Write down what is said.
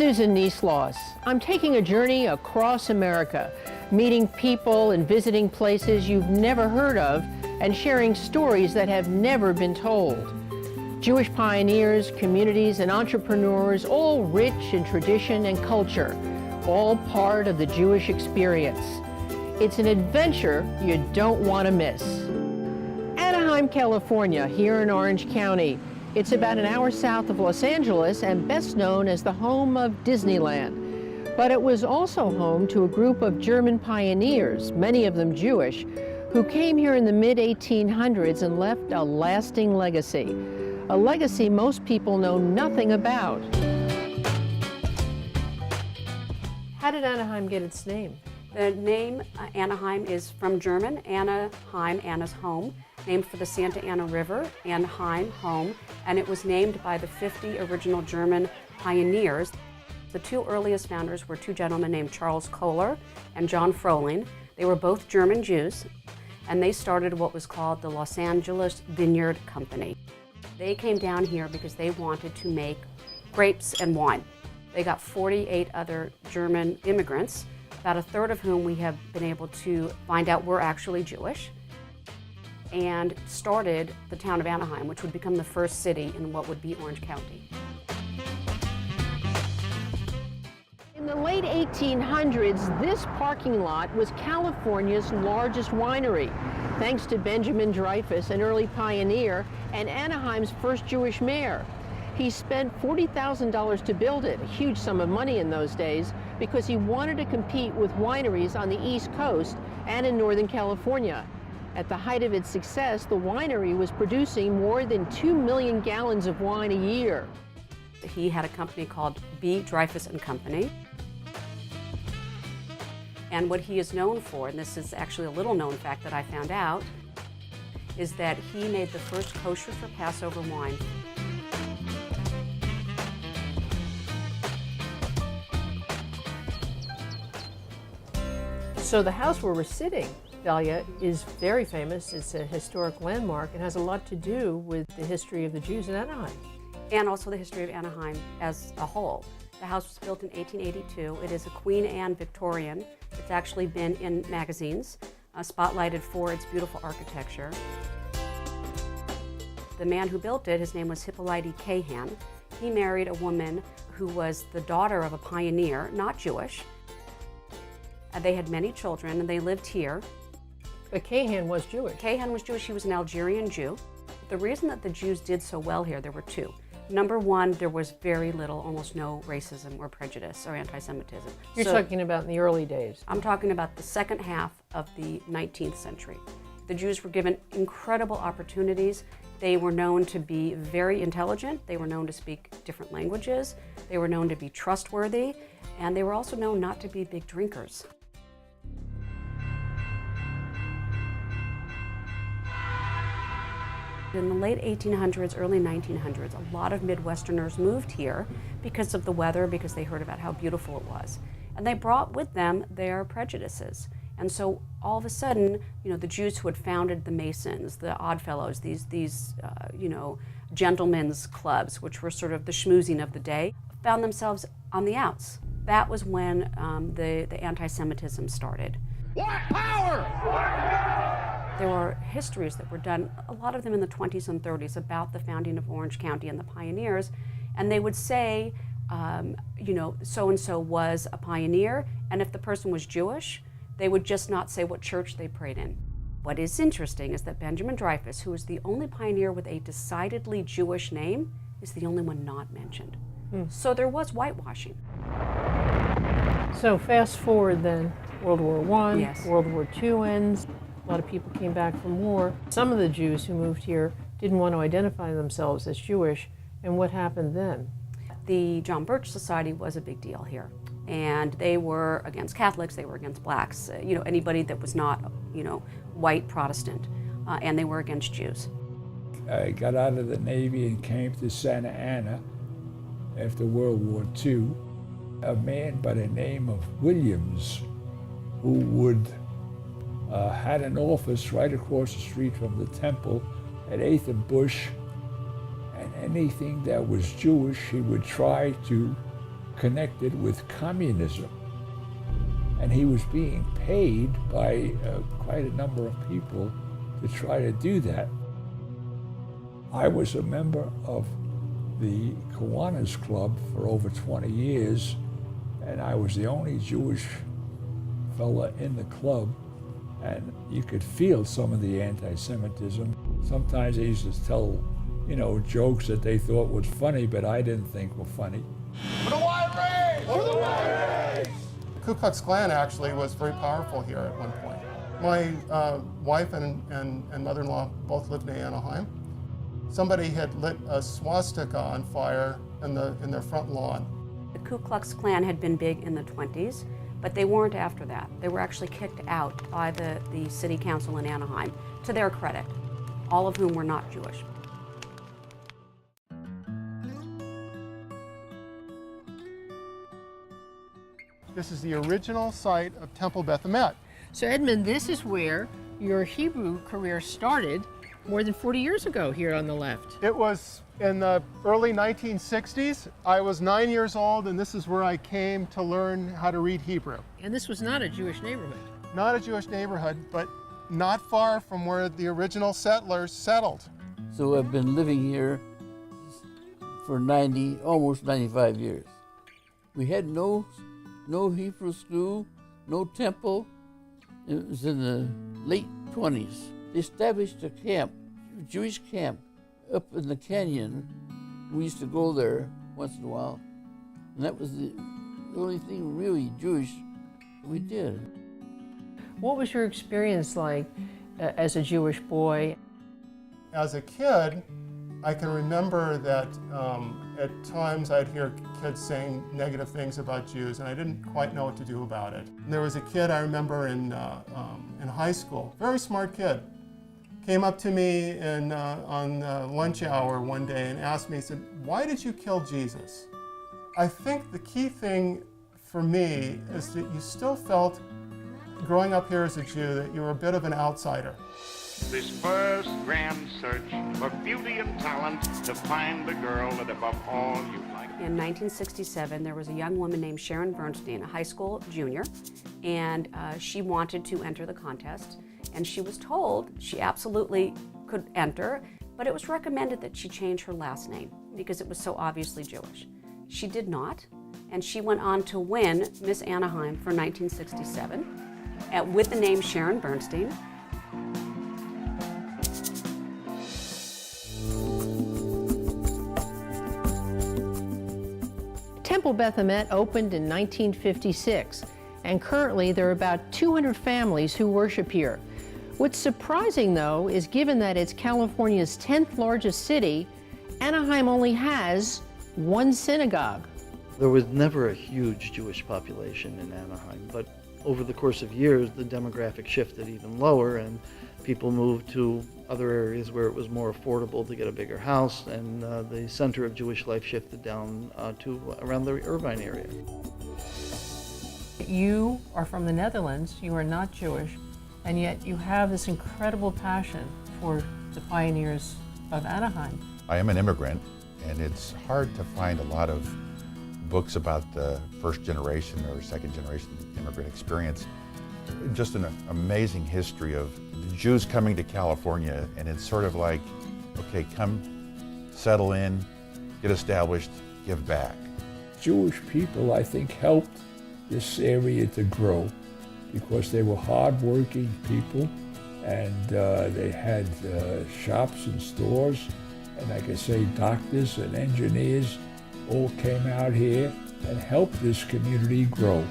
Susan Niesloss. I'm taking a journey across America, meeting people and visiting places you've never heard of and sharing stories that have never been told. Jewish pioneers, communities, and entrepreneurs, all rich in tradition and culture, all part of the Jewish experience. It's an adventure you don't want to miss. Anaheim, California, here in Orange County. It's about an hour south of Los Angeles and best known as the home of Disneyland. But it was also home to a group of German pioneers, many of them Jewish, who came here in the mid-1800s and left a lasting legacy. A legacy most people know nothing about. How did Anaheim get its name? The name Anaheim is from German, Anaheim, Anna's home, named for the Santa Ana River, Anaheim, home, and it was named by the 50 original German pioneers. The two earliest founders were two gentlemen named Charles Kohler and John Frohling. They were both German Jews, and they started what was called the Los Angeles Vineyard Company. They came down here because they wanted to make grapes and wine. They got 48 other German immigrants, about a third of whom we have been able to find out were actually Jewish, and started the town of Anaheim, which would become the first city in what would be Orange County. In the late 1800s, this parking lot was California's largest winery, thanks to Benjamin Dreyfus, an early pioneer, and Anaheim's first Jewish mayor. He spent $40,000 to build it, a huge sum of money in those days, because he wanted to compete with wineries on the East Coast and in Northern California. At the height of its success, the winery was producing more than 2 million gallons of wine a year. He had a company called B. Dreyfus and Company. And what he is known for, and this is actually a little known fact that I found out, is that he made the first kosher for Passover wine. So the house where we're sitting, Dalia, is very famous. It's a historic landmark and has a lot to do with the history of the Jews in Anaheim. And also the history of Anaheim as a whole. The house was built in 1882. It is a Queen Anne Victorian. It's actually been in magazines, spotlighted for its beautiful architecture. The man who built it, his name was Hippolyte Cahan. He married a woman who was the daughter of a pioneer, not Jewish. They had many children, and they lived here. But Cahan was Jewish. Cahan was Jewish. He was an Algerian Jew. The reason that the Jews did so well here, there were two. Number one, there was very little, almost no racism or prejudice or anti-Semitism. You're talking about in the early days. I'm talking about the second half of the 19th century. The Jews were given incredible opportunities. They were known to be very intelligent. They were known to speak different languages. They were known to be trustworthy. And they were also known not to be big drinkers. In the late 1800s, early 1900s, a lot of Midwesterners moved here because of the weather, because they heard about how beautiful it was. And they brought with them their prejudices. And so all of a sudden, the Jews who had founded the Masons, the Oddfellows, these gentlemen's clubs, which were sort of the schmoozing of the day, found themselves on the outs. That was when the anti-Semitism started. What power? There were histories that were done, a lot of them in the 20s and 30s, about the founding of Orange County and the pioneers, and they would say, so-and-so was a pioneer, and if the person was Jewish, they would just not say what church they prayed in. What is interesting is that Benjamin Dreyfus, who was the only pioneer with a decidedly Jewish name, is the only one not mentioned. So there was whitewashing. So fast forward then, World War I, Yes. World War II ends. A lot of people came back from war. Some of the Jews who moved here didn't want to identify themselves as Jewish, and what happened then? The John Birch Society was a big deal here, and they were against Catholics, they were against blacks, anybody that was not, white Protestant, and they were against Jews. I got out of the Navy and came to Santa Ana after World War II. A man by the name of Williams, who had an office right across the street from the temple at 8th and Bush, and anything that was Jewish he would try to connected with communism. And he was being paid by quite a number of people to try to do that. I was a member of the Kiwanis Club for over 20 years, and I was the only Jewish fella in the club, and you could feel some of the anti-Semitism. Sometimes they used to tell, jokes that they thought was funny, but I didn't think were funny. For the white race! For the white race! The Ku Klux Klan actually was very powerful here at one point. My wife and mother-in-law both lived in Anaheim. Somebody had lit a swastika on fire in their front lawn. The Ku Klux Klan had been big in the 20s, but they weren't after that. They were actually kicked out by the city council in Anaheim, to their credit, all of whom were not Jewish. This is the original site of Temple Beth Emet. So Edmund, this is where your Hebrew career started more than 40 years ago here on the left. It was in the early 1960s. I was 9 years old, and this is where I came to learn how to read Hebrew. And this was not a Jewish neighborhood. Not a Jewish neighborhood, but not far from where the original settlers settled. So I've been living here for almost 95 years. We had no Hebrew school, no temple. It was in the late 20s. They established a camp, a Jewish camp, up in the canyon. We used to go there once in a while, and that was the only thing really Jewish we did. What was your experience like as a Jewish boy? As a kid, I can remember that at times I'd hear kids saying negative things about Jews, and I didn't quite know what to do about it. And there was a kid I remember in high school, very smart kid, came up to me on lunch hour one day and asked me, he said, "Why did you kill Jesus?" I think the key thing for me is that you still felt, growing up here as a Jew, that you were a bit of an outsider. This first grand search for beauty and talent to find the girl that above all you like. In 1967, there was a young woman named Sharon Bernstein, a high school junior, and she wanted to enter the contest. And she was told she absolutely could enter, but it was recommended that she change her last name because it was so obviously Jewish. She did not, and she went on to win Miss Anaheim for 1967 with the name Sharon Bernstein. Temple Beth Emet opened in 1956, and currently there are about 200 families who worship here. What's surprising, though, is given that it's California's 10th largest city, Anaheim only has one synagogue. There was never a huge Jewish population in Anaheim, but over the course of years, the demographic shifted even lower, and people moved to other areas where it was more affordable to get a bigger house, and the center of Jewish life shifted down to around the Irvine area. You are from the Netherlands, you are not Jewish, and yet you have this incredible passion for the pioneers of Anaheim. I am an immigrant, and it's hard to find a lot of books about the first generation or second generation immigrant experience. Just an amazing history of the Jews coming to California, and it's sort of like, okay, come settle in, get established, give back. Jewish people, I think, helped this area to grow because they were hardworking people, and they had shops and stores, and like I say, doctors and engineers all came out here and helped this community grow.